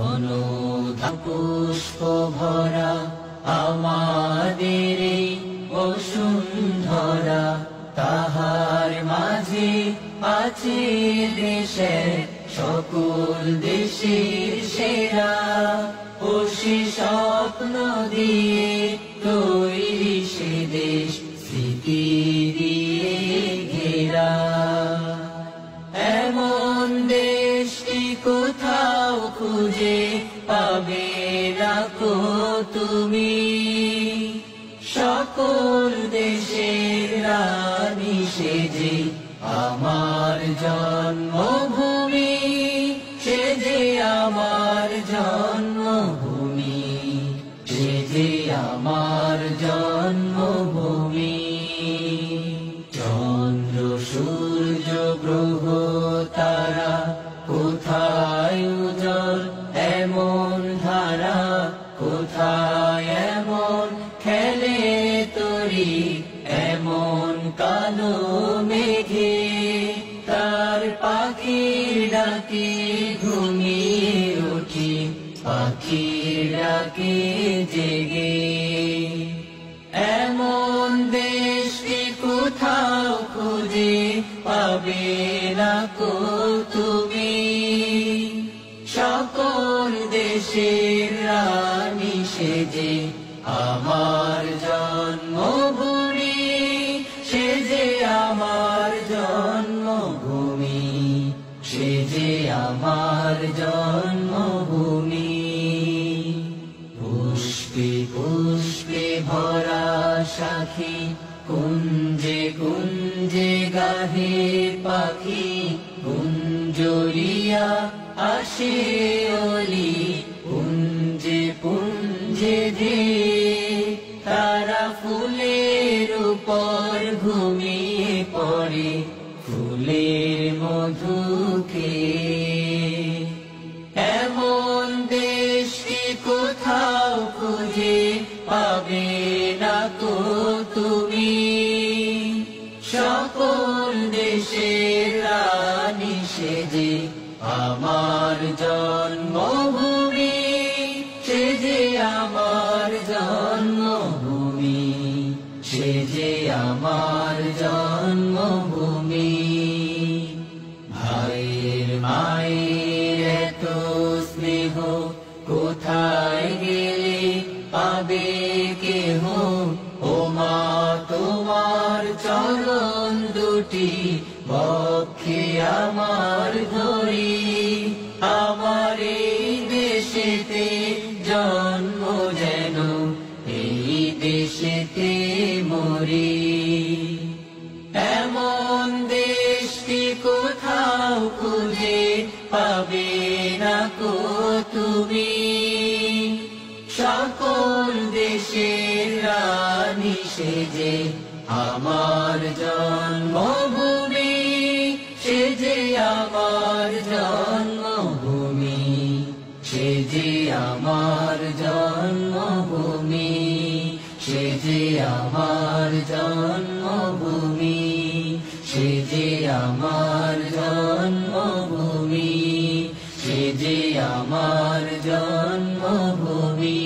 অনুধা পুষ্প ভরা আমাদের বসুন্ধরা, তাহার মাঝে আছে দেশের সকল দেশের সেরা। ও সে স্বপ্ন দিয়ে তৈরি সে দেশ স্মৃতি দিয়ে ঘেরা। এমন দেশটি কোথাও খুঁজে পাবে না কো তুমি, সকল দেশের রানী সেজে আমার জন্মভূমি, সে যে আমার জন্মভূমি, সে যে আমার জন্মভূমি। চন্দ্র সূর্য গ্রহ তারা কোথায় উজ্জ্বল এমন ধারা, কোথায় এমন খেলে তরি এমন কালো মেঘে। তার পাখির ডাকে ঘুমিয়ে উঠি, পাখির ডাকে জেগে। এমন দেশটি কোথাও খুঁজে পাবে না কো তুমি, সকল দেশের রানী সেজে আমার জন্মভূমি, সে যে আমার জন্মভূমি, সে যে আমার জন্মভূমি। পুষ্পে পুষ্পে ভরা সাখী, কুঞ্জে কুঞ্জে গাহে পাখি, কুঞ্জরিয়া আসে অলি পুঞ্জে পুঞ্জে যে। তারা ফুলের উপর ঘুমিয়ে পড়ে ফুলের মধু খেয়ে। এমন দেশটি কোথাও খুঁজে পাবে না কো তুমি, সকল দেশের রানী সেজে আমার জন্মভূমি, সে যে আমার জন্মভূমি, সে যে আমার জন্মভূমি। ভাইয়ের মায়ের এত স্নেহ কোথায় গেলে পাবে কেহ, ও মা তোমার চরণ দুটি বক্ষে আমার ধরি। আমার এই দেশেতে জন্ম যেন এই দেশেতে মরি। এমন দেশটি কোথাও খুঁজে পাবে না কো তুমি, সকল দেশের রানী সেজে আমার জন্মভূমি, সে যে আমার জন্মভূমি, সে যে আমার জন্মভূমি, সে যে আমার জন্মভূমি, সে যে আমার জন্মভূমি, সে যে আমার জন্মভূমি।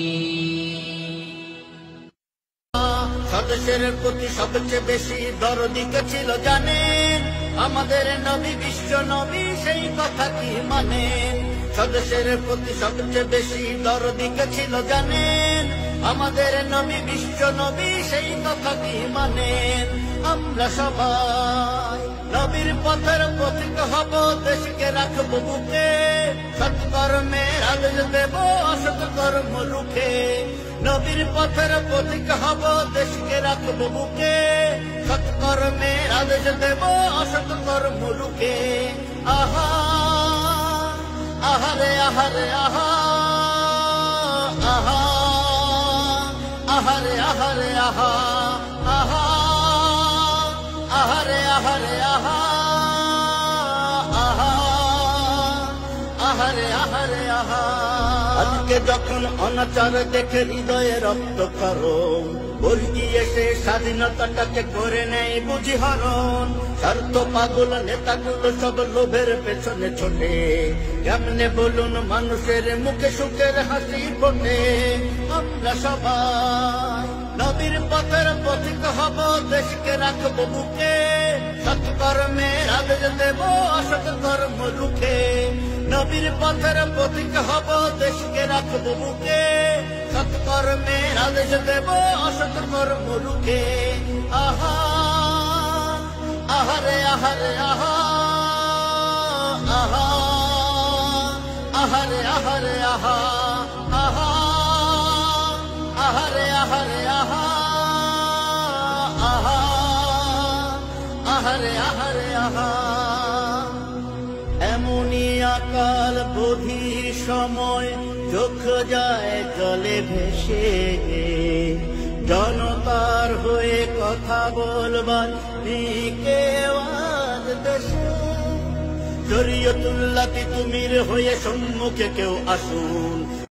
স্বদেশের প্রতি সবচেয়ে বেশি দরদি কে ছিল জানেন? আমাদের নবী, বিশ্ব নবী, সেই কথা কি মানেন? স্বদেশের প্রতি সবচেয়ে বেশি দরদি কে ছিল জানেন? আমাদের নবী, বিশ্ব নবী, সেই কথা কি মানেন? আমরা সবাই নবীর পথের পথিক হব, দেশকে রাখবো বুকে, সৎকর্মের আদেশ দেব অসৎ কর্ম রুখে। নবীর পথের পথিক হব, দেশকে রাখবো বুকে, সৎকর্মের আদেশ দেব অসৎ কর্ম রুখে। আহা আহারে আহারে আহা, আহা আহারে আহারে আহা, আহা আহারে আহারে আহা, আহা আহারে আহারে আহা। আজকে যখন অনাচার দেখে হৃদয়ে রক্ত করো, বর্গি এসে স্বাধীনতাটাকে করে নেয় বুঝি হরণ। স্বার্থ পাগল নেতাগুলো সব লোভের পেছনে ছোটে, কেমনে বলুন মানুষের মুখে সুখের হাসি ফোটে। আমরা সবাই নবীর পথের পথিক হব, দেশকে রাখবো বুকে, সৎকর্মের আদেশ দেব অসৎ কর্ম রুখে। নবীর পথের পথিক হব, দেশকে রাখবো বুকে, সৎকর্মের আদেশ দেব অসৎ কর্ম রুখে। আহা আহারে আহারে আহা আহা আহারে আহারে আহা আহা আহারে আহারে আহা আহা আহারে আহারে আহা। এমনই আকাল বোধি সময় চোখ যায় জলে ভেসে, জনতার হয়ে কথা বলবার কেউ আজ দেশে। শরীয়তুল্লাহ তিতুমির হয়ে সম্মুখে কেউ আসুন,